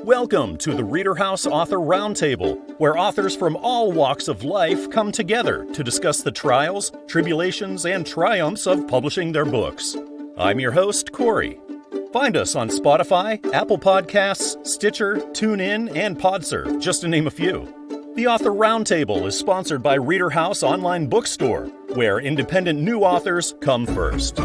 Welcome to the ReaderHouse Author Roundtable, where authors from all walks of life come together to discuss the trials, tribulations, and triumphs of publishing their books. I'm your host, Corey. Find us on Spotify, Apple Podcasts, Stitcher, TuneIn, and Podserve, just to name a few. The Author Roundtable is sponsored by ReaderHouse Online Bookstore, where independent new authors come first.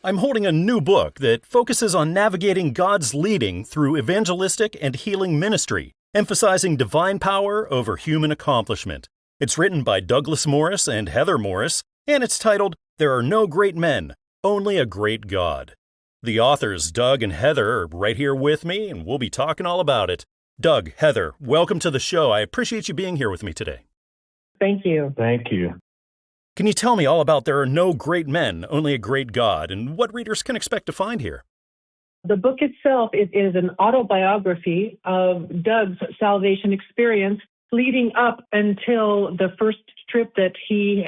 I'm holding a new book that focuses on navigating God's leading through evangelistic and healing ministry, emphasizing divine power over human accomplishment. It's written by Douglas Morris and Heather Morris, and it's titled, There Are No Great Men, Only a Great God. The authors, Doug and Heather, are right here with me, and we'll be talking all about it. Doug, Heather, welcome to the show. I appreciate you being here with me today. Thank you. Thank you. Can you tell me all about There Are No Great Men, Only a Great God, and what readers can expect to find here? The book itself is an autobiography of Doug's salvation experience leading up until the first trip that we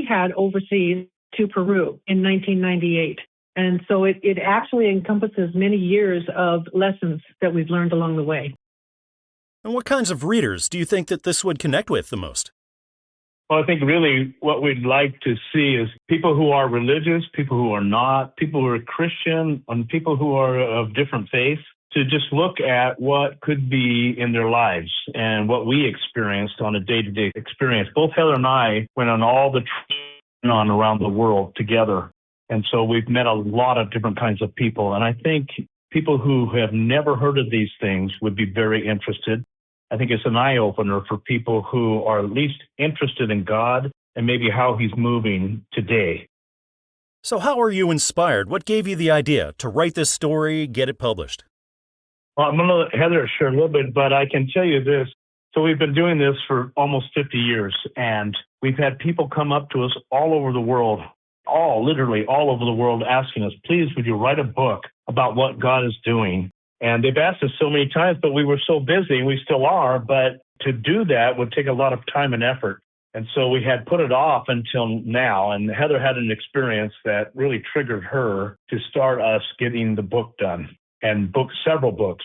had overseas to Peru in 1998. And so it actually encompasses many years of lessons that we've learned along the way. And what kinds of readers do you think that this would connect with the most? Well, I think really what we'd like to see is people who are religious, people who are not, people who are Christian, and people who are of different faiths, to just look at what could be in their lives and what we experienced on a day-to-day experience. Both Heather and I went on all the trips on around the world together. And so we've met a lot of different kinds of people. And I think people who have never heard of these things would be very interested. I think it's an eye-opener for people who are at least interested in God and maybe how He's moving today. So how are you inspired? What gave you the idea to write this story, get it published? Well, I'm going to let Heather share a little bit, but I can tell you this. So we've been doing this for almost 50 years, and we've had people come up to us all over the world, literally all over the world, asking us, please, would you write a book about what God is doing? And they've asked us so many times, but we were so busy, we still are, but to do that would take a lot of time and effort. And so we had put it off until now, and Heather had an experience that really triggered her to start us getting the book done, and several books.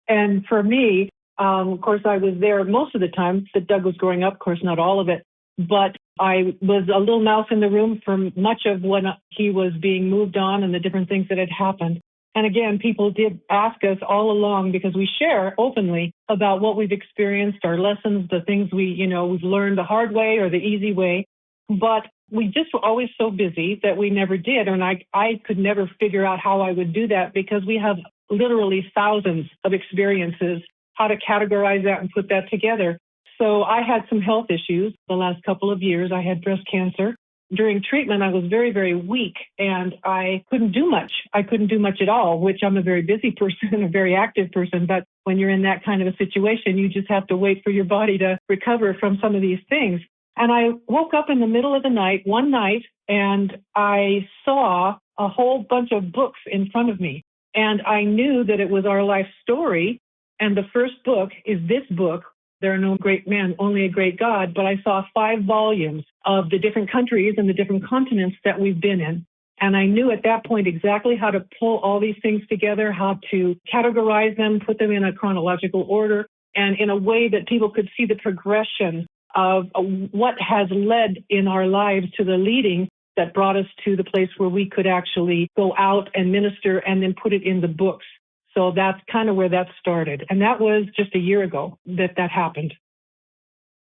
And for me, of course, I was there most of the time that Doug was growing up, of course, not all of it, but I was a little mouse in the room for much of when he was being moved on and the different things that had happened. And again, people did ask us all along because we share openly about what we've experienced, our lessons, the things we've learned the hard way or the easy way. But we just were always so busy that we never did. And I could never figure out how I would do that because we have literally thousands of experiences, how to categorize that and put that together. So I had some health issues the last couple of years. I had breast cancer. During treatment, I was very, very weak, and I couldn't do much. I couldn't do much at all, which I'm a very busy person, a very active person. But when you're in that kind of a situation, you just have to wait for your body to recover from some of these things. And I woke up in the middle of the night, one night, and I saw a whole bunch of books in front of me. And I knew that it was our life story. And the first book is this book, There Are No Great Men, Only a Great God. But I saw 5 volumes of the different countries and the different continents that we've been in. And I knew at that point exactly how to pull all these things together, how to categorize them, put them in a chronological order, and in a way that people could see the progression of what has led in our lives to the leading that brought us to the place where we could actually go out and minister and then put it in the books. So that's kind of where that started. And that was just a year ago that happened.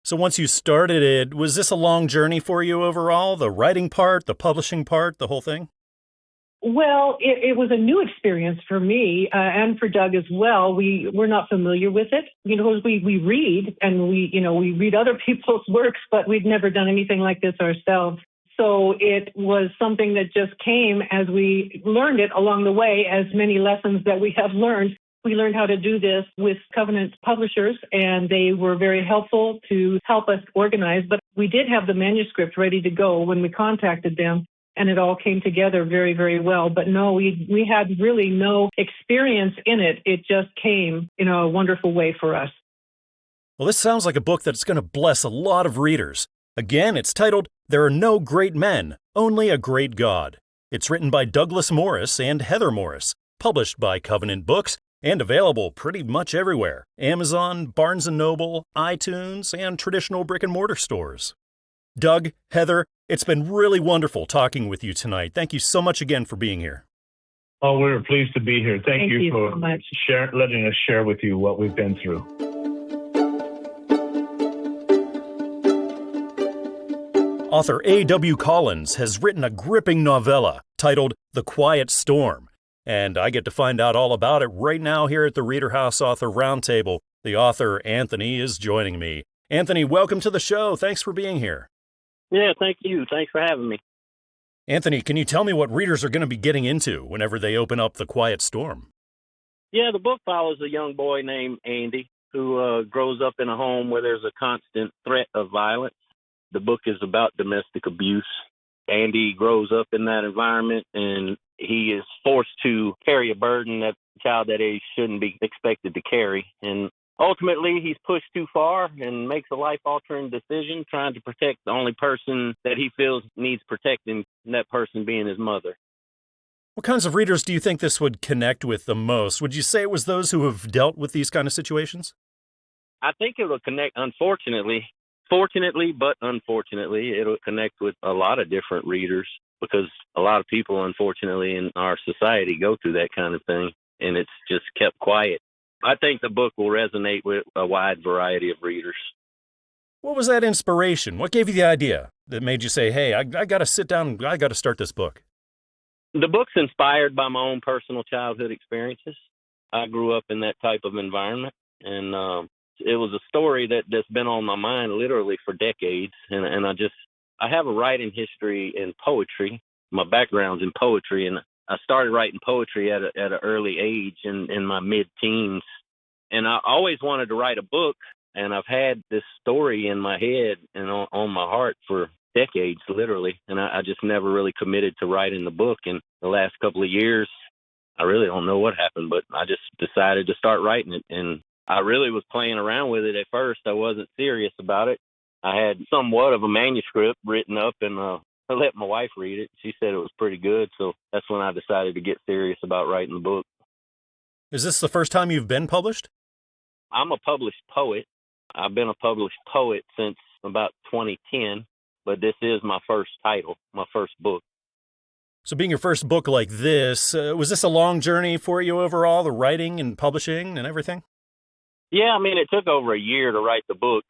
So once you started it, was this a long journey for you overall? The writing part, the publishing part, the whole thing? Well, it was a new experience for me and for Doug as well. We're not familiar with it. We read and we read other people's works, but we'd never done anything like this ourselves. So it was something that just came as we learned it along the way, as many lessons that we have learned. We learned how to do this with Covenant Publishers, and they were very helpful to help us organize. But we did have the manuscript ready to go when we contacted them, and it all came together very, very well. But no, we had really no experience in it. It just came in a wonderful way for us. Well, this sounds like a book that's going to bless a lot of readers. Again, it's titled, There Are No Great Men, Only a Great God. It's written by Douglas Morris and Heather Morris. published by Covenant Books, and available pretty much everywhere: Amazon, Barnes & Noble, iTunes, and traditional brick-and-mortar stores. Doug, Heather, it's been really wonderful talking with you tonight. Thank you so much again for being here. Oh, we're pleased to be here. Thank you for so much. letting us share with you what we've been through. Author A.W. Collins has written a gripping novella titled The Quiet Storm, and I get to find out all about it right now here at the ReaderHouse Author Roundtable. The author, Anthony, is joining me. Anthony, welcome to the show. Thanks for being here. Yeah, thank you. Thanks for having me. Anthony, can you tell me what readers are going to be getting into whenever they open up The Quiet Storm? Yeah, the book follows a young boy named Andy who grows up in a home where there's a constant threat of violence. The book is about domestic abuse. Andy grows up in that environment, and he is forced to carry a burden that a child that age shouldn't be expected to carry. And ultimately, he's pushed too far and makes a life-altering decision, trying to protect the only person that he feels needs protecting, that person being his mother. What kinds of readers do you think this would connect with the most? Would you say it was those who have dealt with these kind of situations? I think it will connect, fortunately, but unfortunately, it'll connect with a lot of different readers, because a lot of people, unfortunately, in our society go through that kind of thing, and it's just kept quiet. I think the book will resonate with a wide variety of readers. What was that inspiration? What gave you the idea that made you say, hey, I got to sit down, I got to start this book? The book's inspired by my own personal childhood experiences. I grew up in that type of environment, and it was a story that's been on my mind literally for decades. And I have a writing history in poetry. My background's in poetry, and I started writing poetry at an early age in my mid-teens. And I always wanted to write a book, and I've had this story in my head and on my heart for decades, literally. And I just never really committed to writing the book. And the last couple of years, I really don't know what happened, but I just decided to start writing it. And I really was playing around with it at first. I wasn't serious about it. I had somewhat of a manuscript written up, and I let my wife read it. She said it was pretty good, so that's when I decided to get serious about writing the book. Is this the first time you've been published? I'm a published poet. I've been a published poet since about 2010, but this is my first title, my first book. So being your first book like this, was this a long journey for you overall, the writing and publishing and everything? Yeah, I mean, it took over a year to write the book,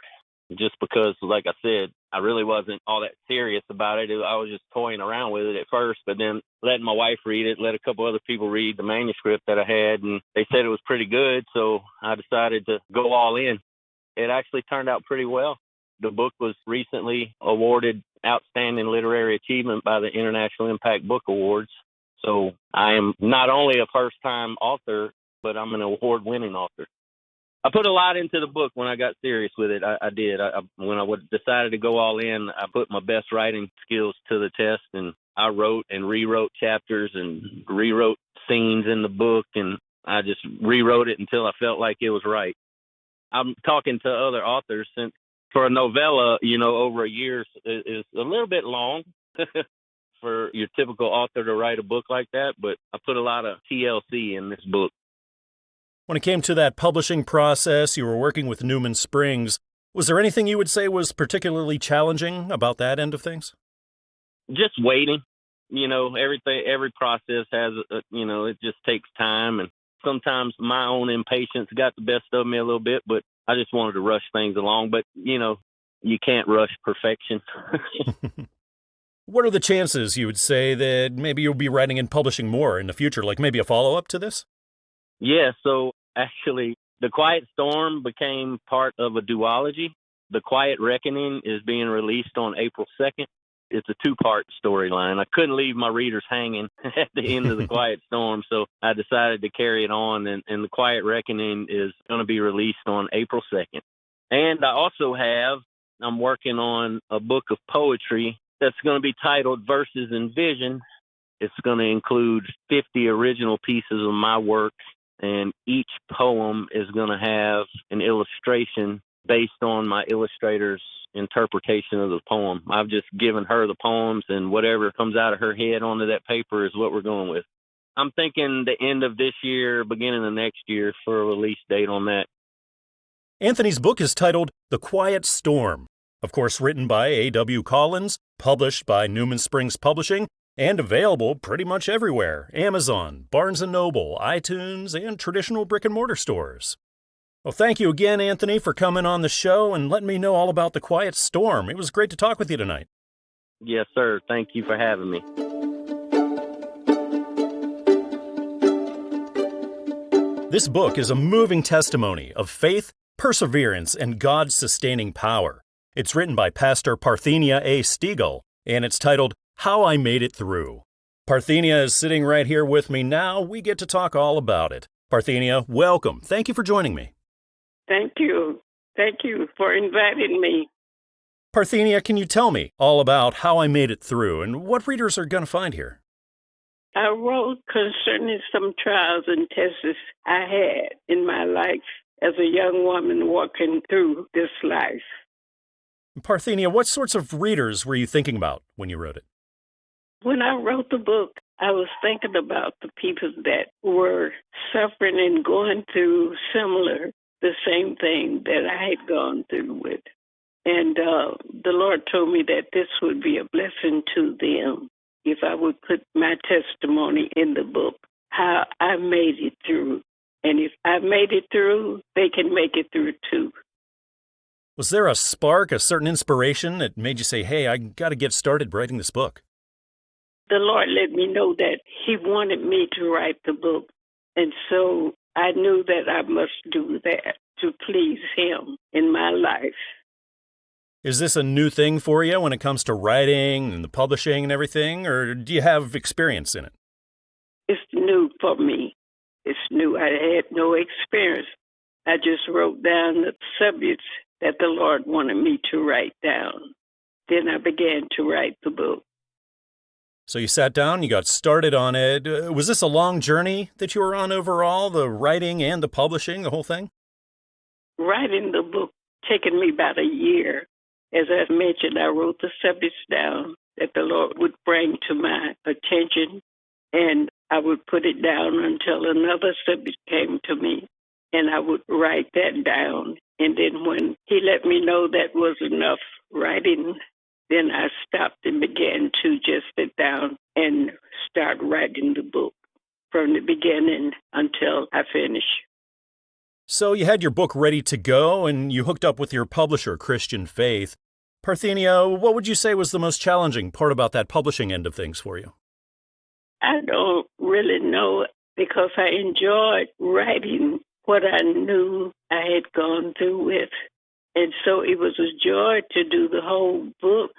just because, like I said, I really wasn't all that serious about it. I was just toying around with it at first, but then letting my wife read it, let a couple other people read the manuscript that I had, and they said it was pretty good, so I decided to go all in. It actually turned out pretty well. The book was recently awarded Outstanding Literary Achievement by the International Impact Book Awards. So I am not only a first-time author, but I'm an award-winning author. I put a lot into the book when I got serious with it. I did. When I decided to go all in, I put my best writing skills to the test, and I wrote and rewrote chapters and rewrote scenes in the book, and I just rewrote it until I felt like it was right. I'm talking to other authors, since for a novella, over a year is a little bit long for your typical author to write a book like that, but I put a lot of TLC in this book. When it came to that publishing process, you were working with Newman Springs. Was there anything you would say was particularly challenging about that end of things? Just waiting. Every process has, it just takes time. And sometimes my own impatience got the best of me a little bit, but I just wanted to rush things along. But, you can't rush perfection. What are the chances, you would say, that maybe you'll be writing and publishing more in the future, like maybe a follow-up to this? Yeah, so actually, The Quiet Storm became part of a duology. The Quiet Reckoning is being released on April 2nd. It's a two-part storyline. I couldn't leave my readers hanging at the end of The Quiet Storm, so I decided to carry it on, and The Quiet Reckoning is going to be released on April 2nd. And I also I'm working on a book of poetry that's going to be titled Verses and Vision. It's going to include 50 original pieces of my work, and each poem is going to have an illustration based on my illustrator's interpretation of the poem. I've just given her the poems, and whatever comes out of her head onto that paper is what we're going with. I'm thinking the end of this year, beginning of next year for a release date on that. Anthony's book is titled The Quiet Storm. Of course, written by A.W. Collins, published by Newman Springs Publishing, and available pretty much everywhere: Amazon, Barnes & Noble, iTunes, and traditional brick-and-mortar stores. Well, thank you again, Anthony, for coming on the show and letting me know all about The Quiet Storm. It was great to talk with you tonight. Yes, sir. Thank you for having me. This book is a moving testimony of faith, perseverance, and God's sustaining power. It's written by Pastor Parthenia A. Stegall, and it's titled How I Made It Through. Parthenia is sitting right here with me now. We get to talk all about it. Parthenia, welcome. Thank you for joining me. Thank you. Thank you for inviting me. Parthenia, can you tell me all about how I made it through and what readers are going to find here? I wrote concerning some trials and tests I had in my life as a young woman walking through this life. Parthenia, what sorts of readers were you thinking about when you wrote it? When I wrote the book, I was thinking about the people that were suffering and going through the same thing that I had gone through with. And the Lord told me that this would be a blessing to them if I would put my testimony in the book, how I made it through. And if I made it through, they can make it through too. Was there a spark, a certain inspiration that made you say, hey, I got to get started writing this book? The Lord let me know that He wanted me to write the book. And so I knew that I must do that to please Him in my life. Is this a new thing for you when it comes to writing and the publishing and everything, or do you have experience in it? It's new for me. It's new. I had no experience. I just wrote down the subjects that the Lord wanted me to write down. Then I began to write the book. So you sat down, you got started on it. Was this a long journey that you were on overall, the writing and the publishing, the whole thing? Writing the book taken me about a year. As I mentioned, I wrote the subjects down that the Lord would bring to my attention, and I would put it down until another subject came to me, and I would write that down. And then when He let me know that was enough writing, then I stopped and began to just sit down and start writing the book from the beginning until I finish. So you had your book ready to go and you hooked up with your publisher, Christian Faith. Parthenia, what would you say was the most challenging part about that publishing end of things for you? I don't really know because I enjoyed writing what I knew I had gone through with. And so it was a joy to do the whole book.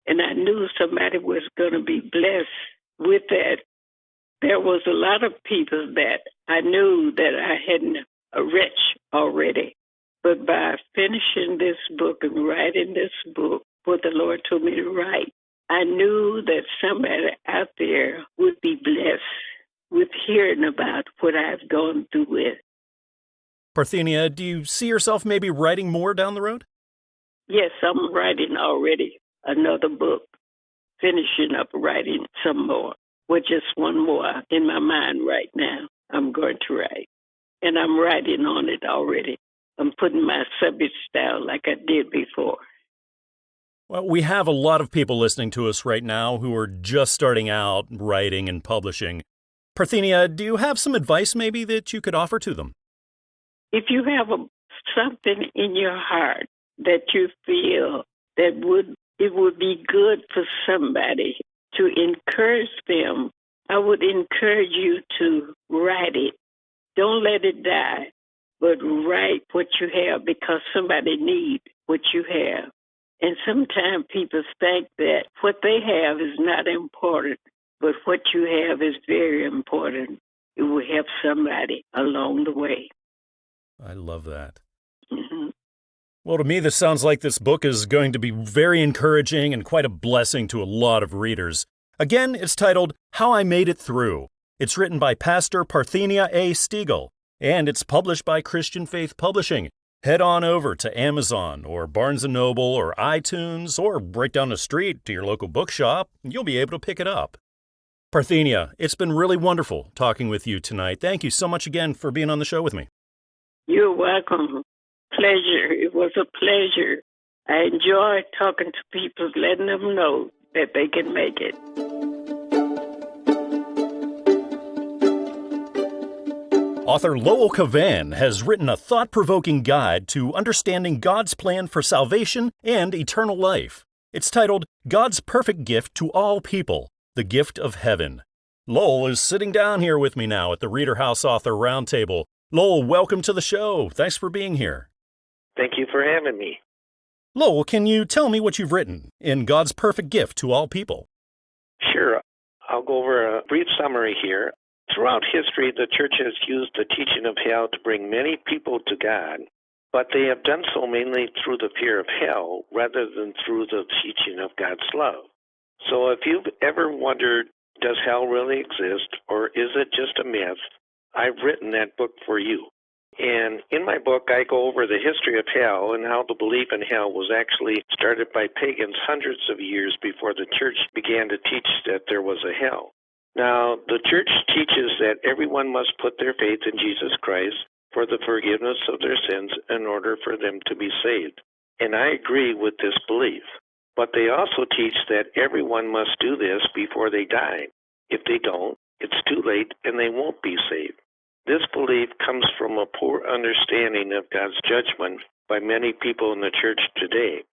And I knew somebody was going to be blessed with that. There was a lot of people that I knew that I hadn't reached already. But by finishing this book and writing this book, what the Lord told me to write, I knew that somebody out there would be blessed with hearing about what I've gone through with. Parthenia, do you see yourself maybe writing more down the road? Yes, I'm writing already another book, finishing up writing some more, with just one more in my mind right now. I'm going to write, and I'm writing on it already. I'm putting my subjects down like I did before. Well, we have a lot of people listening to us right now who are just starting out writing and publishing. Parthenia, do you have some advice maybe that you could offer to them? If you have something in your heart that you feel that it would be good for somebody to encourage them, I would encourage you to write it. Don't let it die, but write what you have because somebody needs what you have. And sometimes people think that what they have is not important, but what you have is very important. It will help somebody along the way. I love that. Mm-hmm. Well, to me, this sounds like this book is going to be very encouraging and quite a blessing to a lot of readers. Again, it's titled How I Made It Through. It's written by Pastor Parthenia A. Stegall, and it's published by Christian Faith Publishing. Head on over to Amazon or Barnes & Noble or iTunes or right down the street to your local bookshop, and you'll be able to pick it up. Parthenia, it's been really wonderful talking with you tonight. Thank you so much again for being on the show with me. You're welcome. Pleasure. It was a pleasure. I enjoy talking to people, letting them know that they can make it. Author Lowell Kavan has written a thought-provoking guide to understanding God's plan for salvation and eternal life. It's titled God's Perfect Gift to All People, the Gift of Heaven. Lowell is sitting down here with me now at the ReaderHouse Author Roundtable. Lowell, welcome to the show. Thanks for being here. Thank you for having me. Lowell, can you tell me what you've written in God's Perfect Gift to All People? Sure. I'll go over a brief summary here. Throughout history, the church has used the teaching of hell to bring many people to God, but they have done so mainly through the fear of hell rather than through the teaching of God's love. So if you've ever wondered, does hell really exist, or is it just a myth, I've written that book for you. And in my book, I go over the history of hell and how the belief in hell was actually started by pagans hundreds of years before the church began to teach that there was a hell. Now, the church teaches that everyone must put their faith in Jesus Christ for the forgiveness of their sins in order for them to be saved. And I agree with this belief. But they also teach that everyone must do this before they die. If they don't, it's too late and they won't be saved. This belief comes from a poor understanding of God's judgment by many people in the church today.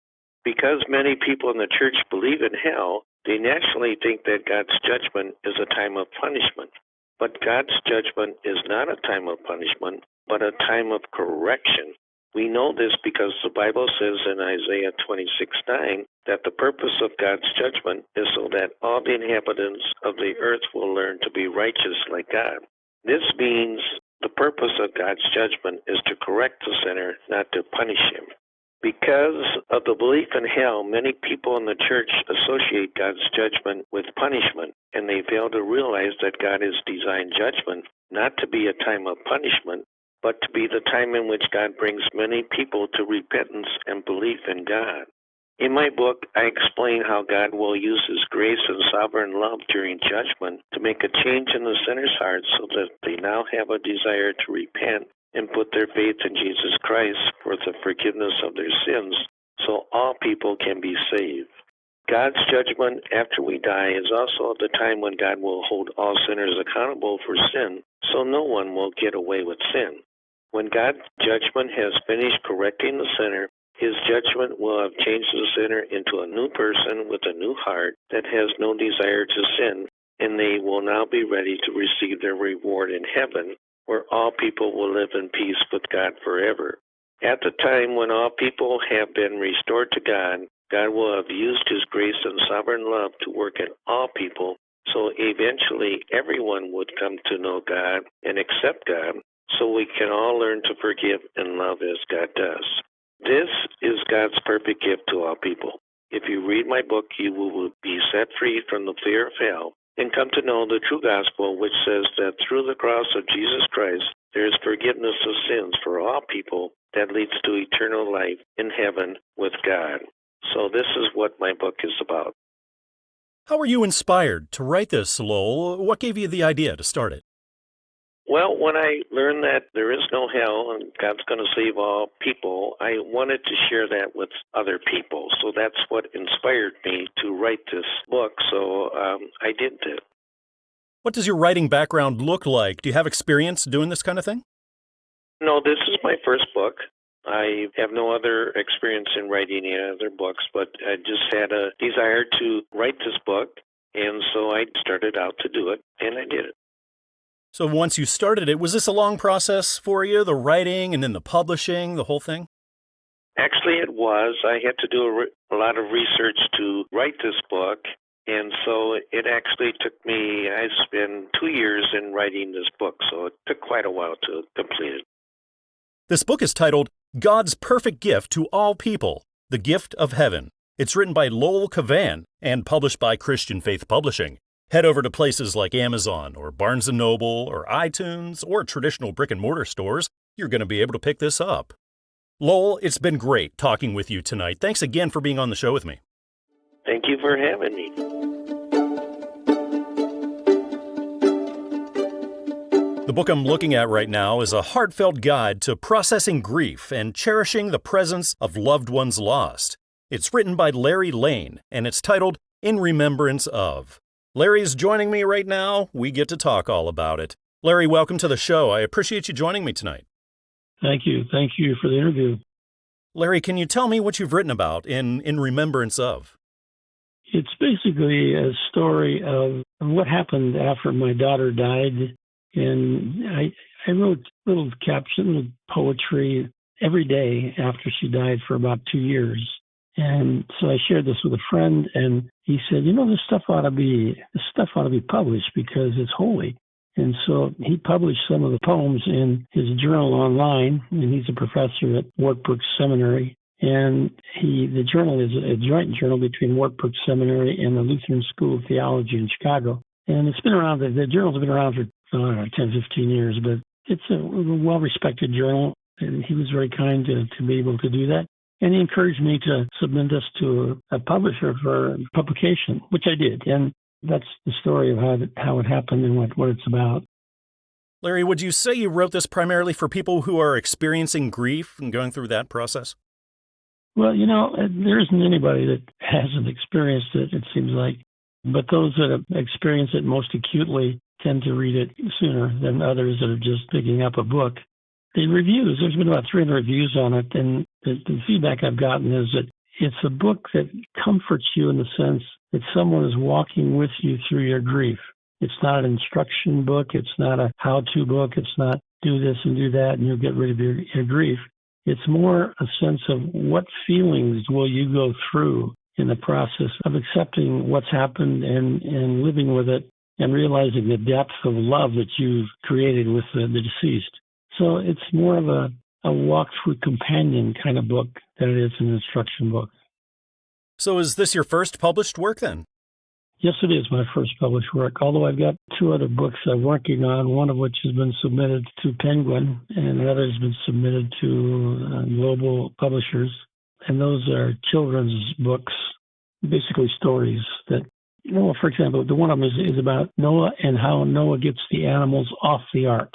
Because many people in the church believe in hell, they naturally think that God's judgment is a time of punishment. But God's judgment is not a time of punishment, but a time of correction. We know this because the Bible says in Isaiah 26:9 that the purpose of God's judgment is so that all the inhabitants of the earth will learn to be righteous like God. This means the purpose of God's judgment is to correct the sinner, not to punish him. Because of the belief in hell, many people in the church associate God's judgment with punishment, and they fail to realize that God has designed judgment not to be a time of punishment, but to be the time in which God brings many people to repentance and belief in God. In my book, I explain how God will use His grace and sovereign love during judgment to make a change in the sinner's heart so that they now have a desire to repent and put their faith in Jesus Christ for the forgiveness of their sins so all people can be saved. God's judgment after we die is also the time when God will hold all sinners accountable for sin, so no one will get away with sin. When God's judgment has finished correcting the sinner, His judgment will have changed the sinner into a new person with a new heart that has no desire to sin, and they will now be ready to receive their reward in heaven, where all people will live in peace with God forever. At the time when all people have been restored to God, God will have used His grace and sovereign love to work in all people, so eventually everyone would come to know God and accept God, so we can all learn to forgive and love as God does. This is God's perfect gift to all people. If you read my book, you will be set free from the fear of hell and come to know the true gospel, which says that through the cross of Jesus Christ, there is forgiveness of sins for all people that leads to eternal life in heaven with God. So this is what my book is about. How were you inspired to write this, Lowell? What gave you the idea to start it? Well, when I learned that there is no hell and God's going to save all people, I wanted to share that with other people. So that's what inspired me to write this book. So I did it. What does your writing background look like? Do you have experience doing this kind of thing? No, this is my first book. I have no other experience in writing any other books, but I just had a desire to write this book, and so I started out to do it, and I did it. So once you started it, was this a long process for you, the writing and then the publishing, the whole thing? Actually, it was. I had to do a lot of research to write this book, and so it actually took me, I spent 2 years in writing this book, so it took quite a while to complete it. This book is titled God's Perfect Gift to All People, the Gift of Heaven. It's written by Lowell Kavan and published by Christian Faith Publishing. Head over to places like Amazon or Barnes & Noble or iTunes or traditional brick-and-mortar stores. You're going to be able to pick this up. Lowell, it's been great talking with you tonight. Thanks again for being on the show with me. Thank you for having me. The book I'm looking at right now is a heartfelt guide to processing grief and cherishing the presence of loved ones lost. It's written by Laine, and it's titled In Remembrance Of. Larry's joining me right now. We get to talk all about it. Larry, welcome to the show. I appreciate you joining me tonight. Thank you. Thank you for the interview. Larry, can you tell me what you've written about in Remembrance Of? It's basically a story of what happened after my daughter died. And I wrote little captions, little poetry every day after she died for about 2 years. And so I shared this with a friend, and he said, this stuff ought to be published because it's holy. And so he published some of the poems in his journal online, and he's a professor at Wartburg Seminary. And the journal is a joint journal between Wartburg Seminary and the Lutheran School of Theology in Chicago. And it's been around, the journal's been around for, 10, 15 years, but it's a well-respected journal, and he was very kind to be able to do that. And he encouraged me to submit this to a publisher for publication, which I did. And that's the story of how it happened and what it's about. Larry, would you say you wrote this primarily for people who are experiencing grief and going through that process? Well, there isn't anybody that hasn't experienced it, it seems like. But those that have experienced it most acutely tend to read it sooner than others that are just picking up a book. The reviews, there's been about 300 reviews on it, and the feedback I've gotten is that it's a book that comforts you in the sense that someone is walking with you through your grief. It's not an instruction book. It's not a how-to book. It's not do this and do that and you'll get rid of your grief. It's more a sense of what feelings will you go through in the process of accepting what's happened and living with it and realizing the depth of love that you've created with the deceased. So it's more of a walk-through companion kind of book than it is an instruction book. So is this your first published work then? Yes, it is my first published work, although I've got 2 other books I'm working on, one of which has been submitted to Penguin and the other has been submitted to global publishers. And those are children's books, basically stories that, for example, the one of them is about Noah and how Noah gets the animals off the ark.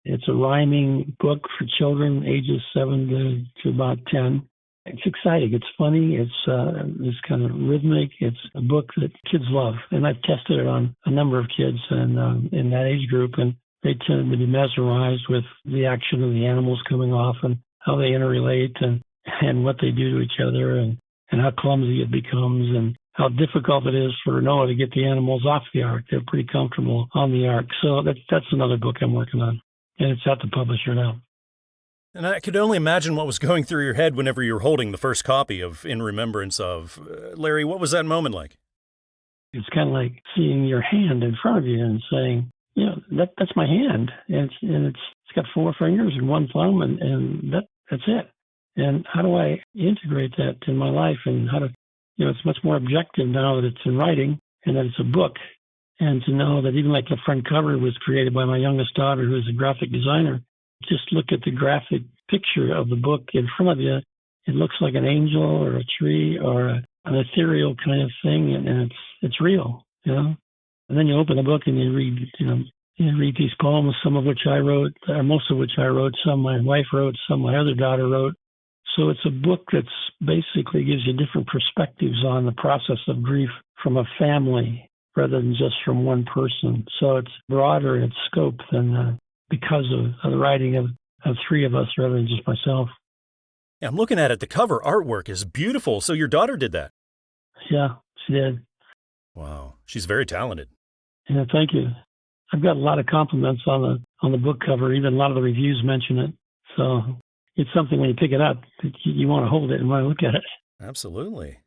It's a rhyming book for children ages 7 to about 10. It's exciting. It's funny. It's kind of rhythmic. It's a book that kids love. And I've tested it on a number of kids and in that age group, and they tend to be mesmerized with the action of the animals coming off and how they interrelate and what they do to each other and how clumsy it becomes and how difficult it is for Noah to get the animals off the ark. They're pretty comfortable on the ark. So that's another book I'm working on, and it's at the publisher now. And I could only imagine what was going through your head whenever you were holding the first copy of In Remembrance Of. Larry, what was that moment like? It's kind of like seeing your hand in front of you and saying, that's my hand. And it's got 4 fingers and 1 thumb, and that's it. And how do I integrate that in my life? And how to, it's much more objective now that it's in writing and that it's a book. And to know that even like the front cover was created by my youngest daughter, who is a graphic designer. Just look at the graphic picture of the book in front of you. It looks like an angel or a tree or an ethereal kind of thing, and it's real, And then you open the book and you read, you read these poems, some of which I wrote, or most of which I wrote, some my wife wrote, some my other daughter wrote. So it's a book that's basically gives you different perspectives on the process of grief from a family rather than just from one person. So it's broader in its scope than because of the writing of 3 of us rather than just myself. Yeah, I'm looking at it. The cover artwork is beautiful. So your daughter did that? Yeah, she did. Wow. She's very talented. Yeah, thank you. I've got a lot of compliments on the book cover. Even a lot of the reviews mention it. So it's something when you pick it up, you want to hold it and want to look at it. Absolutely.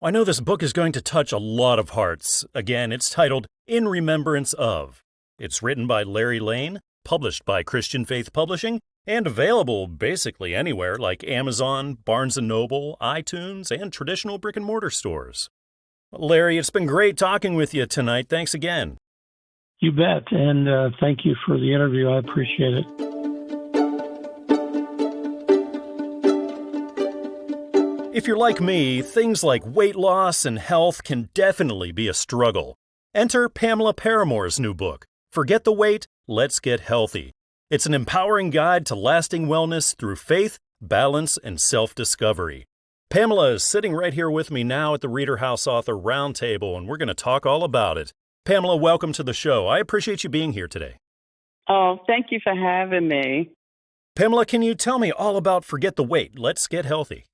I know this book is going to touch a lot of hearts. Again, it's titled In Remembrance Of. It's written by Laine, published by Christian Faith Publishing, and available basically anywhere like Amazon, Barnes & Noble, iTunes, and traditional brick-and-mortar stores. Larry, it's been great talking with you tonight. Thanks again. You bet, and thank you for the interview. I appreciate it. If you're like me, things like weight loss and health can definitely be a struggle. Enter Pamela Paramour's new book, Forget the Weight, Let's Get Healthy. It's an empowering guide to lasting wellness through faith, balance, and self-discovery. Pamela is sitting right here with me now at the ReaderHouse Author Roundtable, and we're going to talk all about it. Pamela, welcome to the show. I appreciate you being here today. Oh, thank you for having me. Pamela, can you tell me all about Forget the Wait, Let's Get Healthy?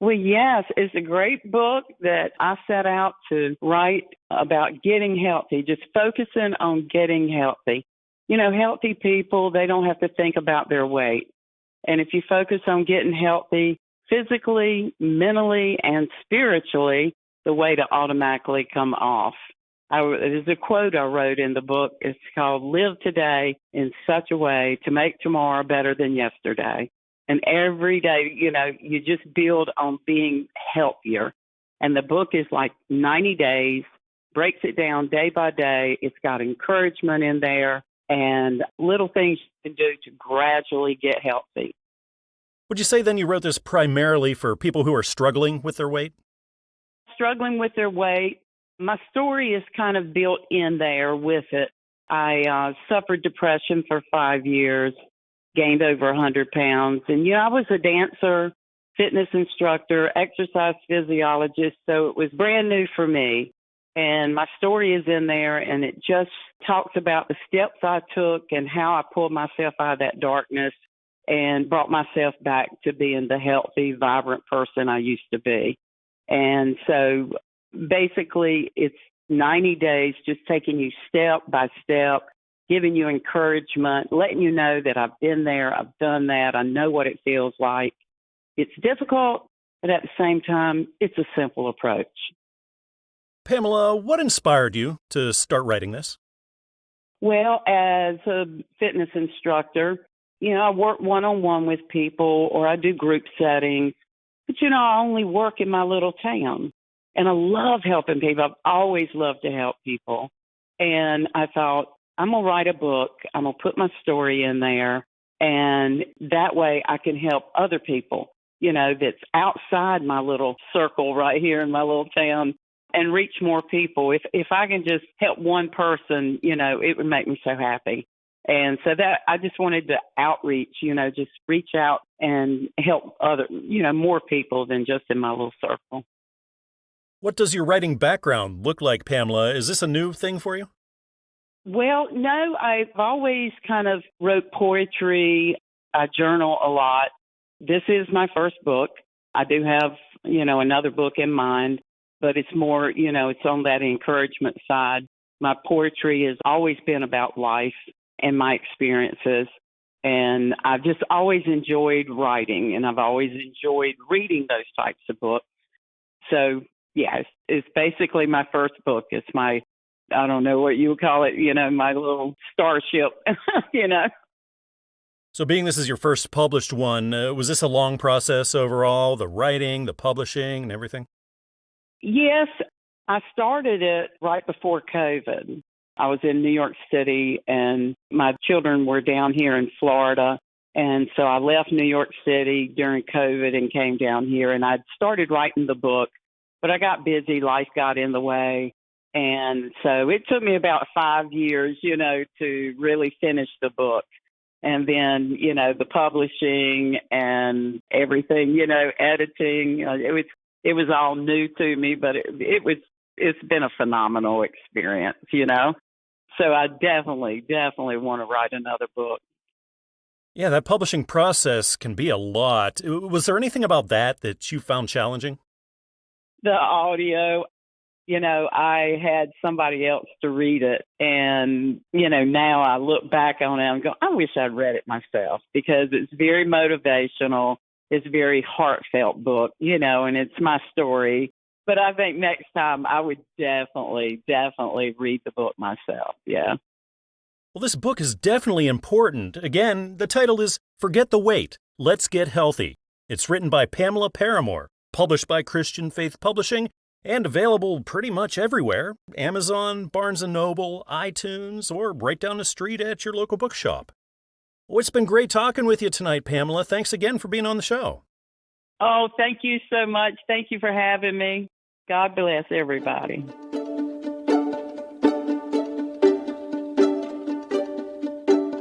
Well, yes, it's a great book that I set out to write about getting healthy, just focusing on getting healthy. You know, healthy people, they don't have to think about their weight. And if you focus on getting healthy physically, mentally, and spiritually, the weight will automatically come off. There's a quote I wrote in the book. It's called, "Live today in such a way to make tomorrow better than yesterday." And every day, you know, you just build on being healthier. And the book is like 90 days, breaks it down day by day. It's got encouragement in there and little things you can do to gradually get healthy. Would you say then you wrote this primarily for people who are struggling with their weight? Struggling with their weight. My story is kind of built in there with it. I suffered depression for 5 years, gained over 100 pounds. And, you know, I was a dancer, fitness instructor, exercise physiologist, so it was brand new for me. And my story is in there, and it just talks about the steps I took and how I pulled myself out of that darkness and brought myself back to being the healthy, vibrant person I used to be. And so basically, it's 90 days just taking you step by step, giving you encouragement, letting you know that I've been there, I've done that, I know what it feels like. It's difficult, but at the same time, it's a simple approach. Pamela, what inspired you to start writing this? Well, as a fitness instructor, you know, I work one-on-one with people or I do group settings, but, you know, I only work in my little town. And I love helping people. I've always loved to help people. And I thought, I'm going to write a book. I'm going to put my story in there. And that way I can help other people, you know, that's outside my little circle right here in my little town and reach more people. If I can just help one person, you know, it would make me so happy. And so that I just wanted to outreach, you know, just reach out and help other, you know, more people than just in my little circle. What does your writing background look like, Pamela? Is this a new thing for you? Well, no, I've always kind of wrote poetry. I journal a lot. This is my first book. I do have, you know, another book in mind, but it's more, you know, it's on that encouragement side. My poetry has always been about life and my experiences. And I've just always enjoyed writing, and I've always enjoyed reading those types of books. So, yeah, it's basically my first book. It's my, I don't know what you would call it, you know, my little starship, you know. So being this is your first published one, was this a long process overall, the writing, the publishing, and everything? Yes, I started it right before COVID. I was in New York City, and my children were down here in Florida. And so I left New York City during COVID and came down here, and I'd started writing the book. But I got busy, life got in the way. And so it took me about 5 years, you know, to really finish the book. And then, you know, the publishing and everything, you know, editing, it was all new to me, but it's been a phenomenal experience, you know. So I definitely want to write another book. Yeah, that publishing process can be a lot. Was there anything about that you found challenging? The audio, you know, I had somebody else to read it. And, you know, now I look back on it and go, I wish I'd read it myself, because it's very motivational. It's a very heartfelt book, you know, and it's my story. But I think next time I would definitely read the book myself. Yeah. Well, this book is definitely important. Again, the title is Forget the Wait, Let's Get Healthy. It's written by Pamela Paramour, published by Christian Faith Publishing, and available pretty much everywhere. Amazon, Barnes & Noble, iTunes, or right down the street at your local bookshop. Well, it's been great talking with you tonight, Pamela. Thanks again for being on the show. Oh, thank you so much. Thank you for having me. God bless everybody.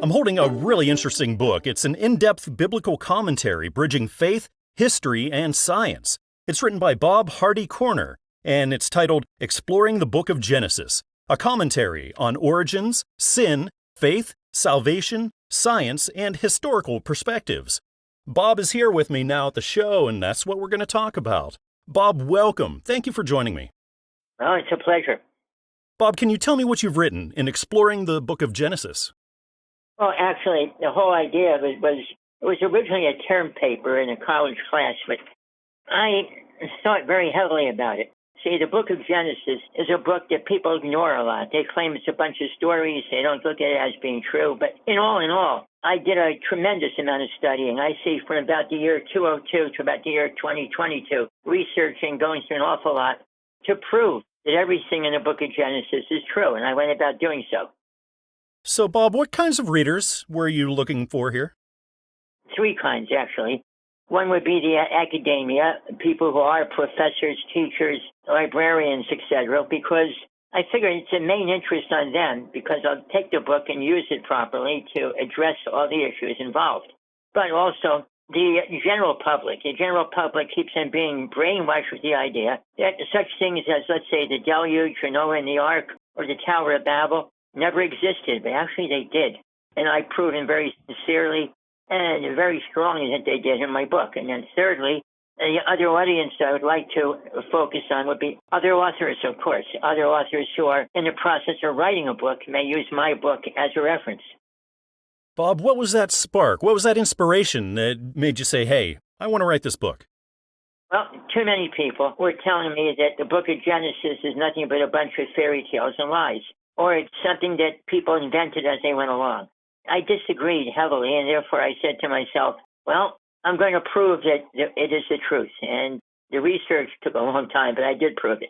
I'm holding a really interesting book. It's an in-depth biblical commentary bridging faith, history, and science. It's written by Harty Koerner, and it's titled Exploring the Book of Genesis, a commentary on origins, sin, faith, salvation, science, and historical perspectives. Bob is here with me now at the show, and that's what we're going to talk about. Bob, welcome. Thank you for joining me. Oh, it's a pleasure. Bob, can you tell me what you've written in Exploring the Book of Genesis? Well, actually, the whole idea of it was originally a term paper in a college class, but I thought very heavily about it. See, the Book of Genesis is a book that people ignore a lot. They claim it's a bunch of stories. They don't look at it as being true. But in all, I did a tremendous amount of studying. I see from about the year 2002 to about the year 2022, researching, going through an awful lot to prove that everything in the Book of Genesis is true, and I went about doing so. So, Bob, what kinds of readers were you looking for here? Three kinds, actually. One would be the academia, people who are professors, teachers, librarians, etc., because I figure it's a main interest on them because I'll take the book and use it properly to address all the issues involved. But also the general public. The general public keeps on being brainwashed with the idea that such things as, let's say, the deluge or Noah and the Ark or the Tower of Babel never existed, but actually they did. And I prove them very sincerely and very strongly that they did in my book. And then thirdly, the other audience I would like to focus on would be other authors, of course. Other authors who are in the process of writing a book may use my book as a reference. Bob, what was that spark? What was that inspiration that made you say, hey, I want to write this book? Well, too many people were telling me that the Book of Genesis is nothing but a bunch of fairy tales and lies, or it's something that people invented as they went along. I disagreed heavily, and therefore I said to myself, well, I'm going to prove that it is the truth. And the research took a long time, but I did prove it.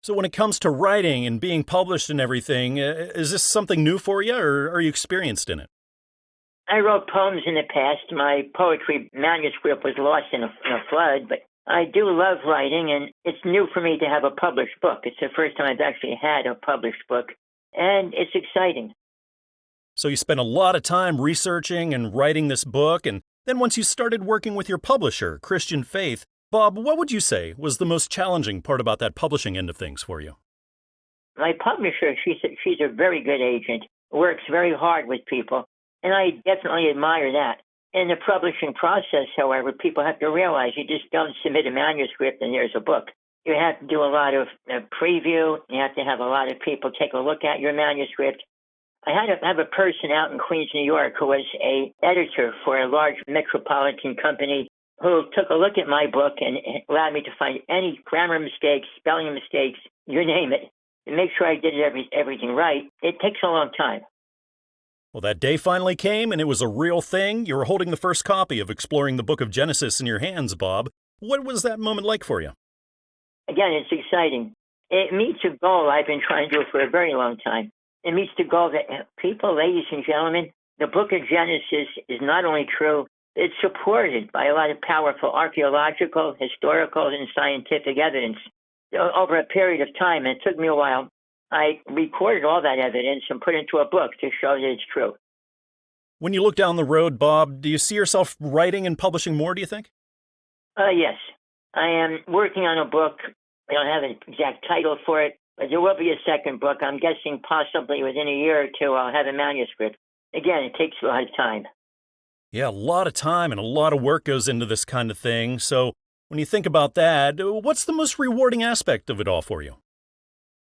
So when it comes to writing and being published and everything, is this something new for you, or are you experienced in it? I wrote poems in the past. My poetry manuscript was lost in a flood, but I do love writing, and it's new for me to have a published book. It's the first time I've actually had a published book, and it's exciting. So you spent a lot of time researching and writing this book, and then once you started working with your publisher, Christian Faith, Bob, what would you say was the most challenging part about that publishing end of things for you? My publisher, she's a very good agent, works very hard with people, and I definitely admire that. In the publishing process, however, people have to realize you just don't submit a manuscript and there's a book. You have to do a lot of preview. You have to have a lot of people take a look at your manuscript. I had to have a person out in Queens, New York, who was an editor for a large metropolitan company who took a look at my book and allowed me to find any grammar mistakes, spelling mistakes, you name it, and make sure I did everything right. It takes a long time. Well, that day finally came, and it was a real thing. You were holding the first copy of Exploring the Book of Genesis in your hands, Bob. What was that moment like for you? Again, it's exciting. It meets a goal I've been trying to do for a very long time. It meets the goal that people, ladies and gentlemen, the Book of Genesis is not only true, it's supported by a lot of powerful archaeological, historical, and scientific evidence. Over a period of time, and it took me a while, I recorded all that evidence and put it into a book to show that it's true. When you look down the road, Bob, do you see yourself writing and publishing more, do you think? Yes. I am working on a book. I don't have an exact title for it, but there will be a second book. I'm guessing possibly within a year or two I'll have a manuscript. Again, it takes a lot of time. Yeah, a lot of time and a lot of work goes into this kind of thing. So when you think about that, what's the most rewarding aspect of it all for you?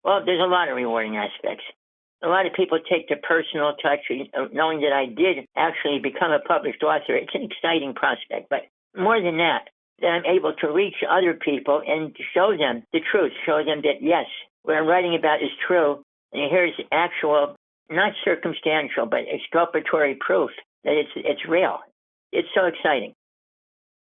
Well, there's a lot of rewarding aspects. A lot of people take the personal touch, knowing that I did actually become a published author. It's an exciting prospect. But more than that I'm able to reach other people and show them the truth, show them that, yes, what I'm writing about is true. And here's actual, not circumstantial, but exculpatory proof that it's real. It's so exciting.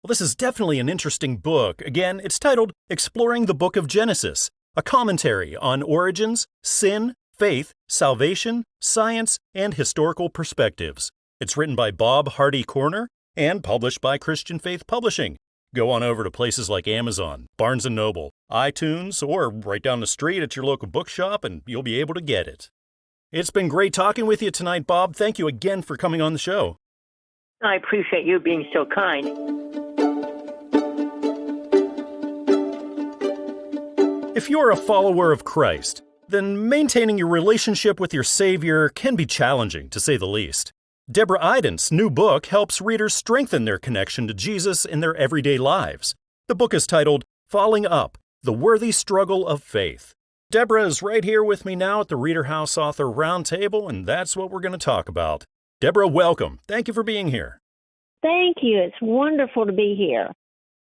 Well, this is definitely an interesting book. Again, it's titled Exploring the Book of Genesis, a commentary on origins, sin, faith, salvation, science, and historical perspectives. It's written by Harty Koerner and published by Christian Faith Publishing. Go on over to places like Amazon, Barnes & Noble, iTunes, or right down the street at your local bookshop and you'll be able to get it. It's been great talking with you tonight, Bob. Thank you again for coming on the show. I appreciate you being so kind. If you're a follower of Christ, then maintaining your relationship with your Savior can be challenging, to say the least. Debra Eident's new book helps readers strengthen their connection to Jesus in their everyday lives. The book is titled Falling Up, The Worthy Struggle of Faith. Debra is right here with me now at the ReaderHouse Author Roundtable, and that's what we're going to talk about. Debra, welcome. Thank you for being here. Thank you. It's wonderful to be here.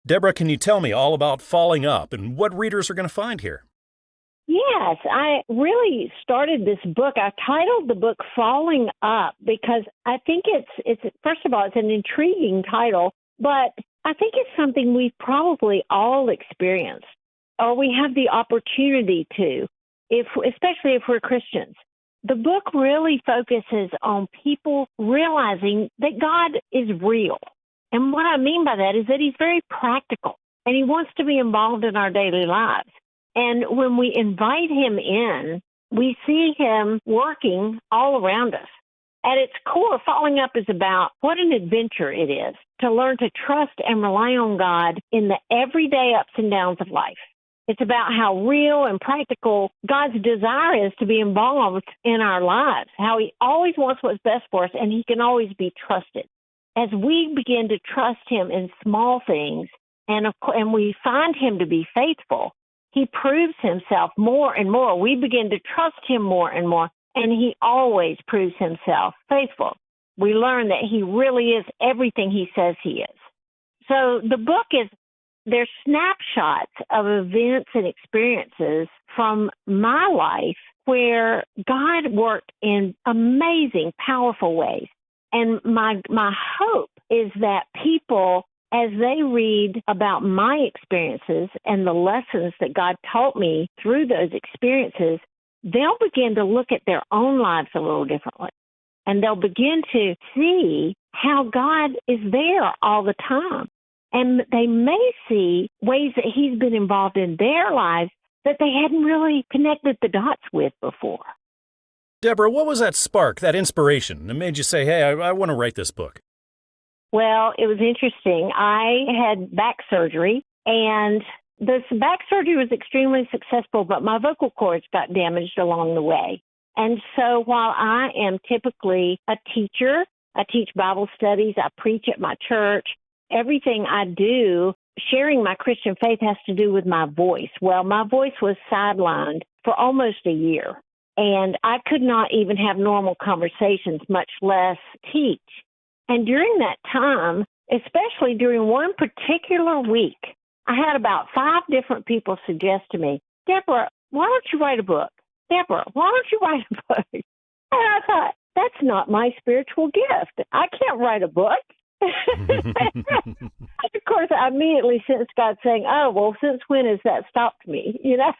Debra, can you tell me all about Falling Up and what readers are going to find here? Yes, I really started this book. I titled the book Falling Up because I think it's first of all, it's an intriguing title, but I think it's something we've probably all experienced, or we have the opportunity to, especially if we're Christians. The book really focuses on people realizing that God is real. And what I mean by that is that he's very practical, and he wants to be involved in our daily lives. And when we invite him in, we see him working all around us. At its core, Falling Up is about what an adventure it is to learn to trust and rely on God in the everyday ups and downs of life. It's about how real and practical God's desire is to be involved in our lives, how he always wants what's best for us, and he can always be trusted. As we begin to trust him in small things, and we find him to be faithful, he proves himself more and more. We begin to trust him more and more, and he always proves himself faithful. We learn that he really is everything he says he is. So the book there's snapshots of events and experiences from my life where God worked in amazing, powerful ways. And my hope is that people, as they read about my experiences and the lessons that God taught me through those experiences, they'll begin to look at their own lives a little differently. And they'll begin to see how God is there all the time. And they may see ways that he's been involved in their lives that they hadn't really connected the dots with before. Debra, what was that spark, that inspiration that made you say, hey, I want to write this book? Well, it was interesting. I had back surgery, and this back surgery was extremely successful, but my vocal cords got damaged along the way. And so while I am typically a teacher, I teach Bible studies, I preach at my church, everything I do, sharing my Christian faith has to do with my voice. Well, my voice was sidelined for almost a year, and I could not even have normal conversations, much less teach. And during that time, especially during one particular week, I had about 5 different people suggest to me, Debra, why don't you write a book? Debra, why don't you write a book? And I thought, that's not my spiritual gift. I can't write a book. Of course, I immediately sensed God saying, oh, well, since when has that stopped me? You know,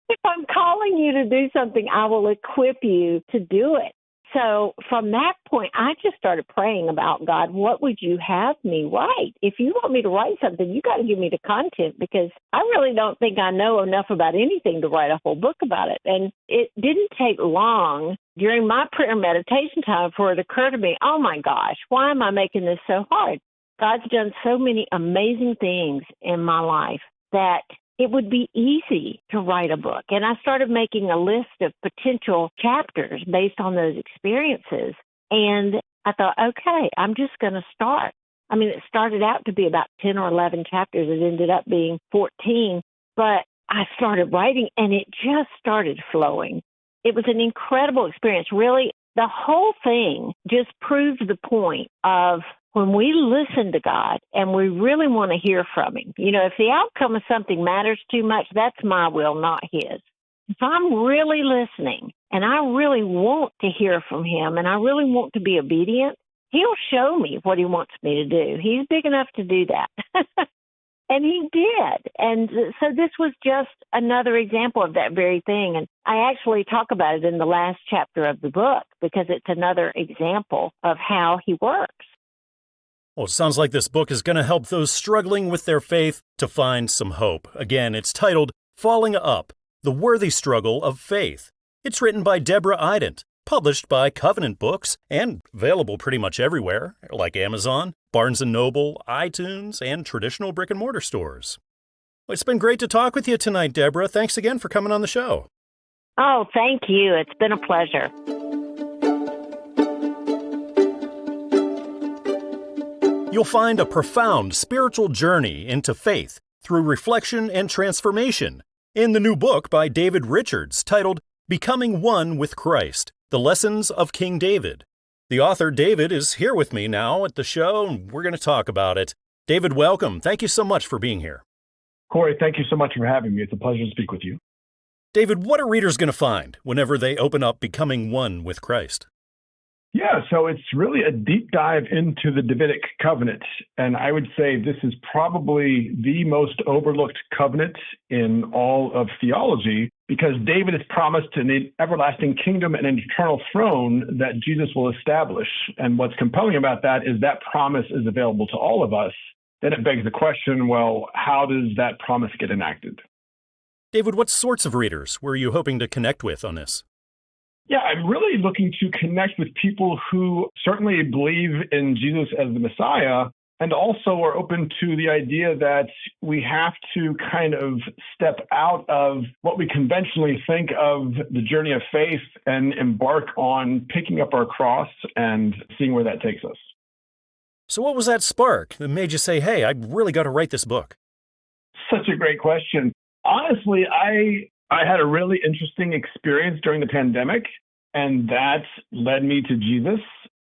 if I'm calling you to do something, I will equip you to do it. So from that point, I just started praying about, God, what would you have me write? If you want me to write something, you got to give me the content, because I really don't think I know enough about anything to write a whole book about it. And it didn't take long during my prayer meditation time for it to occur to me, oh my gosh, why am I making this so hard? God's done so many amazing things in my life that it would be easy to write a book. And I started making a list of potential chapters based on those experiences. And I thought, okay, I'm just going to start. I mean, it started out to be about 10 or 11 chapters. It ended up being 14. But I started writing, and it just started flowing. It was an incredible experience. Really, the whole thing just proved the point of when we listen to God and we really want to hear from him. You know, if the outcome of something matters too much, that's my will, not his. If I'm really listening and I really want to hear from him and I really want to be obedient, he'll show me what he wants me to do. He's big enough to do that. And he did. And so this was just another example of that very thing. And I actually talk about it in the last chapter of the book because it's another example of how he works. Well, it sounds like this book is going to help those struggling with their faith to find some hope. Again, it's titled Falling Up, The Worthy Struggle of Faith. It's written by Debra Eident, published by Covenant Books, and available pretty much everywhere, like Amazon, Barnes & Noble, iTunes, and traditional brick-and-mortar stores. It's been great to talk with you tonight, Debra. Thanks again for coming on the show. Oh, thank you. It's been a pleasure. You'll find a profound spiritual journey into faith through reflection and transformation in the new book by David Richards titled Becoming One with Christ, The Lessons of King David. The author, David, is here with me now at the show, and we're going to talk about it. David, welcome. Thank you so much for being here. Corey, thank you so much for having me. It's a pleasure to speak with you. David, what are readers going to find whenever they open up Becoming One with Christ? Yeah, so it's really a deep dive into the Davidic covenant. And I would say this is probably the most overlooked covenant in all of theology because David is promised an everlasting kingdom and an eternal throne that Jesus will establish. And what's compelling about that is that promise is available to all of us. Then it begs the question, well, how does that promise get enacted? David, what sorts of readers were you hoping to connect with on this? Yeah, I'm really looking to connect with people who certainly believe in Jesus as the Messiah and also are open to the idea that we have to kind of step out of what we conventionally think of the journey of faith and embark on picking up our cross and seeing where that takes us. So what was that spark that made you say, hey, I really got to write this book? Such a great question. Honestly, I had a really interesting experience during the pandemic, and that led me to Jesus.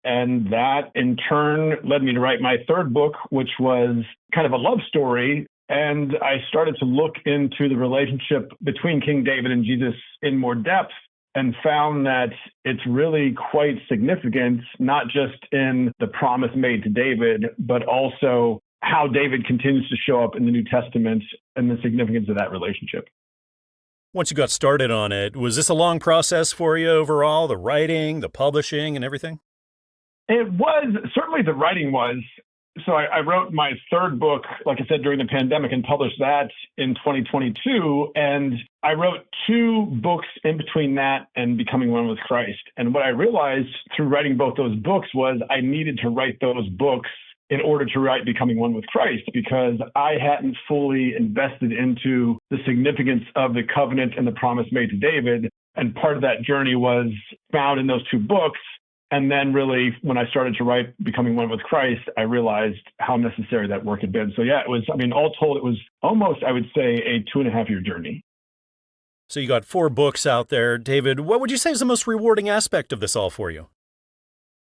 And that in turn led me to write my third book, which was kind of a love story. And I started to look into the relationship between King David and Jesus in more depth and found that it's really quite significant, not just in the promise made to David, but also how David continues to show up in the New Testament and the significance of that relationship. Once you got started on it, was this a long process for you overall, the writing, the publishing, and everything? It was. Certainly the writing was. So I wrote my third book, like I said, during the pandemic and published that in 2022. And I wrote two books in between that and Becoming One with Christ. And what I realized through writing both those books was I needed to write those books in order to write Becoming One with Christ, because I hadn't fully invested into the significance of the covenant and the promise made to David. And part of that journey was found in those two books. And then really, when I started to write Becoming One with Christ, I realized how necessary that work had been. So yeah, it was, all told, it was almost, I would say, a 2.5-year journey. So you got 4 books out there. David, what would you say is the most rewarding aspect of this all for you?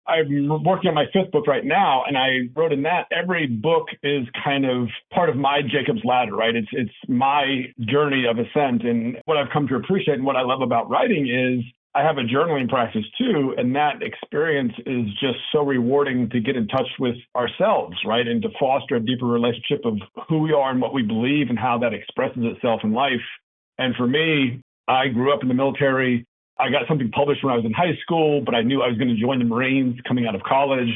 I'm working on my 5th book right now, and I wrote in that every book is kind of part of my Jacob's ladder, right? It's my journey of ascent. And what I've come to appreciate and what I love about writing is I have a journaling practice too, and that experience is just so rewarding to get in touch with ourselves, right? And to foster a deeper relationship of who we are and what we believe and how that expresses itself in life. And for me, I grew up in the military. I got something published when I was in high school, but I knew I was going to join the Marines coming out of college.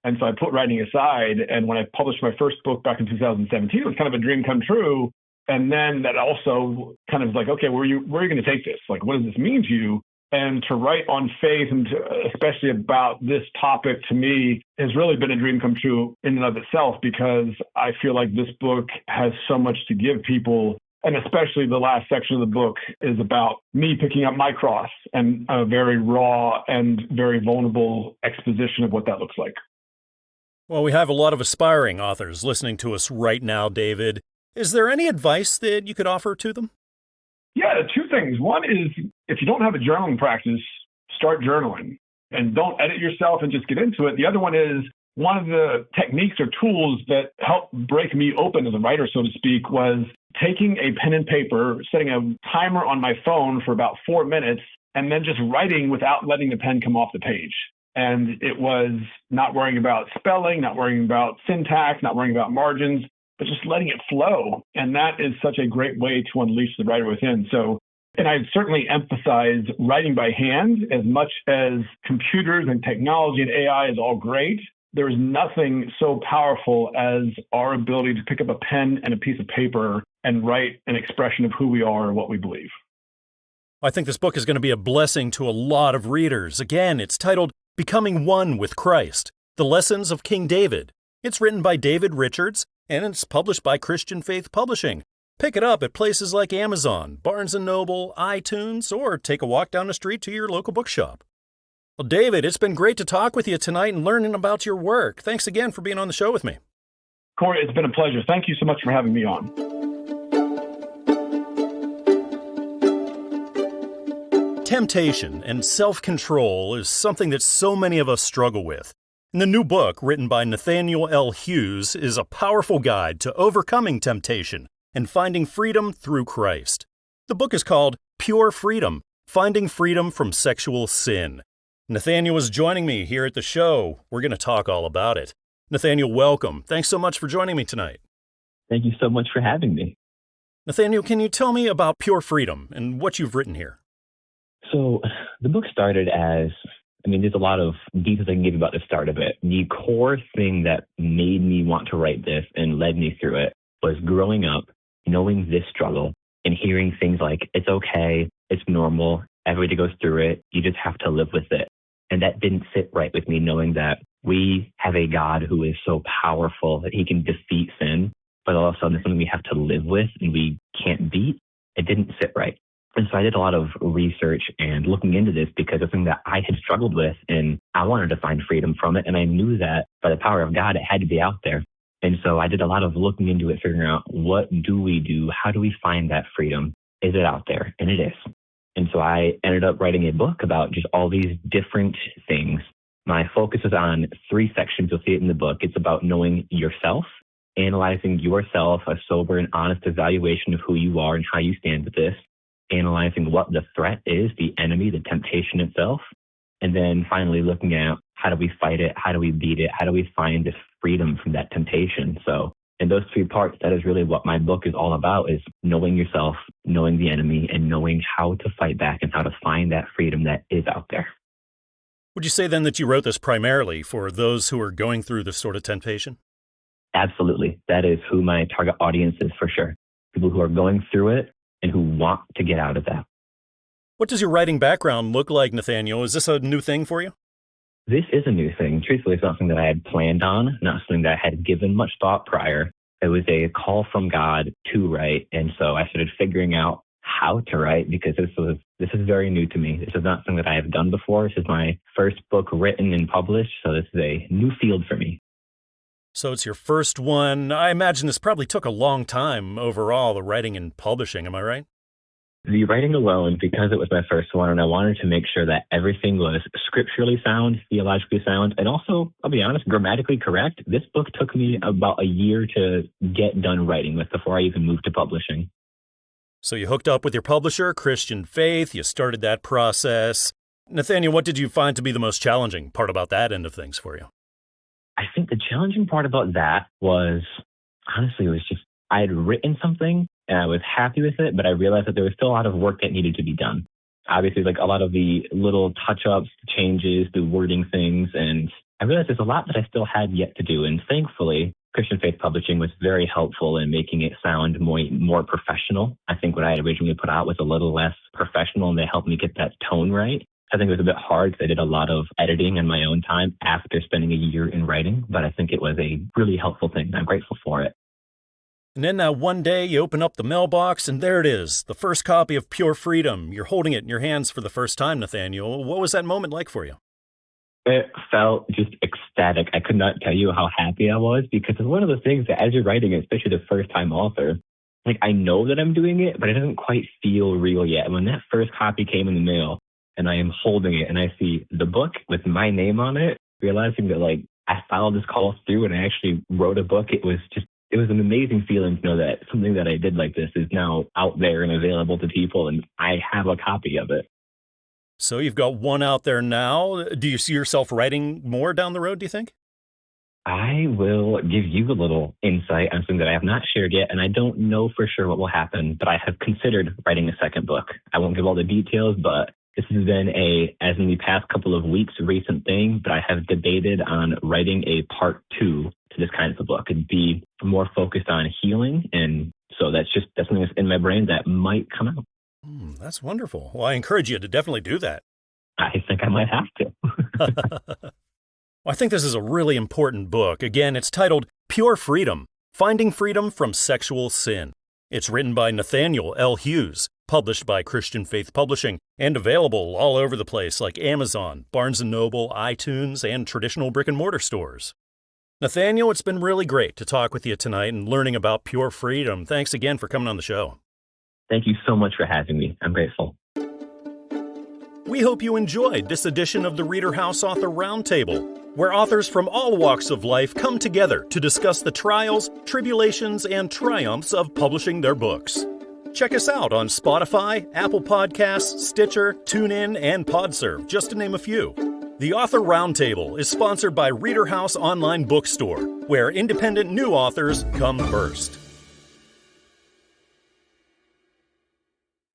And so I put writing aside. And when I published my first book back in 2017, it was kind of a dream come true. And then that also kind of like, okay, where are you going to take this? Like, what does this mean to you? And to write on faith and especially about this topic to me has really been a dream come true in and of itself, because I feel like this book has so much to give people. And especially the last section of the book is about me picking up my cross and a very raw and very vulnerable exposition of what that looks like. Well, we have a lot of aspiring authors listening to us right now, David. Is there any advice that you could offer to them? Yeah, 2 things. One is if you don't have a journaling practice, start journaling and don't edit yourself and just get into it. The other one is one of the techniques or tools that helped break me open as a writer, so to speak, was taking a pen and paper, setting a timer on my phone for about 4 minutes, and then just writing without letting the pen come off the page. And it was not worrying about spelling, not worrying about syntax, not worrying about margins, but just letting it flow. And that is such a great way to unleash the writer within. So, and I certainly emphasize writing by hand as much as computers and technology and AI is all great. There is nothing so powerful as our ability to pick up a pen and a piece of paper and write an expression of who we are and what we believe. I think this book is going to be a blessing to a lot of readers. Again, it's titled Becoming One with Christ, The Lessons of King David. It's written by David Richards, and it's published by Christian Faith Publishing. Pick it up at places like Amazon, Barnes & Noble, iTunes, or take a walk down the street to your local bookshop. Well, David, it's been great to talk with you tonight and learning about your work. Thanks again for being on the show with me. Corey, it's been a pleasure. Thank you so much for having me on. Temptation and self-control is something that so many of us struggle with. And the new book, written by Nathaniel L. Hughes, is a powerful guide to overcoming temptation and finding freedom through Christ. The book is called Pure Freedom: Finding Freedom from Sexual Sin. Nathaniel is joining me here at the show. We're going to talk all about it. Nathaniel, welcome. Thanks so much for joining me tonight. Thank you so much for having me. Nathaniel, can you tell me about Pure Freedom and what you've written here? So the book started as, there's a lot of details I can give you about the start of it. The core thing that made me want to write this and led me through it was growing up, knowing this struggle and hearing things like, it's okay, it's normal, everybody goes through it, you just have to live with it. And that didn't sit right with me, knowing that we have a God who is so powerful that he can defeat sin, but all of a sudden it's something we have to live with and we can't beat. It didn't sit right. And so I did a lot of research and looking into this because it's something that I had struggled with and I wanted to find freedom from it. And I knew that by the power of God, it had to be out there. And so I did a lot of looking into it, figuring out what do we do? How do we find that freedom? Is it out there? And it is. And so I ended up writing a book about just all these different things. My focus is on 3 sections. You'll see it in the book. It's about knowing yourself, analyzing yourself, a sober and honest evaluation of who you are and how you stand with this, analyzing what the threat is, the enemy, the temptation itself, and then finally looking at how do we fight it, how do we beat it, how do we find this freedom from that temptation. So in those 3 parts, that is really what my book is all about, is knowing yourself, knowing the enemy, and knowing how to fight back and how to find that freedom that is out there. Would you say then that you wrote this primarily for those who are going through this sort of temptation? Absolutely. That is who my target audience is for sure. People who are going through it and who want to get out of that. What does your writing background look like, Nathaniel? Is this a new thing for you? This is a new thing. Truthfully, it's not something that I had planned on, not something that I had given much thought prior. It was a call from God to write. And so I started figuring out how to write because this is very new to me. This is not something that I have done before. This is my first book written and published. So this is a new field for me. So it's your first one. I imagine this probably took a long time overall, the writing and publishing. Am I right? The writing alone, because it was my first one, and I wanted to make sure that everything was scripturally sound, theologically sound, and also, I'll be honest, grammatically correct. This book took me about a year to get done writing with before I even moved to publishing. So you hooked up with your publisher, Christian Faith. You started that process. Nathaniel, what did you find to be the most challenging part about that end of things for you? I think the challenging part about that was, honestly, it was just I had written something and I was happy with it, but I realized that there was still a lot of work that needed to be done. Obviously, like a lot of the little touch-ups, changes, the wording things, and I realized there's a lot that I still had yet to do. And thankfully, Christian Faith Publishing was very helpful in making it sound more professional. I think what I had originally put out was a little less professional, and they helped me get that tone right. I think it was a bit hard because I did a lot of editing in my own time after spending a year in writing, but I think it was a really helpful thing. I'm grateful for it. And then one day you open up the mailbox and there it is, the first copy of Pure Freedom. You're holding it in your hands for the first time, Nathaniel. What was that moment like for you? It felt just ecstatic. I could not tell you how happy I was because it's one of the things that as you're writing, especially the first-time author, like I know that I'm doing it, but it doesn't quite feel real yet. And when that first copy came in the mail and I am holding it and I see the book with my name on it, realizing that like I followed this call through and I actually wrote a book, it was an amazing feeling to know that something that I did like this is now out there and available to people and I have a copy of it. So you've got one out there now. Do you see yourself writing more down the road, do you think? I will give you a little insight on something that I have not shared yet, and I don't know for sure what will happen, but I have considered writing a second book. I won't give all the details, but this has been as in the past couple of weeks, recent thing, but I have debated on writing a part 2 to this kind of a book. It'd be more focused on healing, and so that's something that's in my brain that might come out. That's wonderful. Well, I encourage you to definitely do that. I think I might have to. Well, I think this is a really important book. Again, it's titled Pure Freedom, Finding Freedom from Sexual Sin. It's written by Nathaniel L. Hughes, published by Christian Faith Publishing, and available all over the place like Amazon, Barnes & Noble, iTunes, and traditional brick-and-mortar stores. Nathaniel, it's been really great to talk with you tonight and learning about pure freedom. Thanks again for coming on the show. Thank you so much for having me. I'm grateful. We hope you enjoyed this edition of the ReaderHouse Author Roundtable, where authors from all walks of life come together to discuss the trials, tribulations, and triumphs of publishing their books. Check us out on Spotify, Apple Podcasts, Stitcher, TuneIn, and PodServe, just to name a few. The Author Roundtable is sponsored by ReaderHouse Online Bookstore, where independent new authors come first.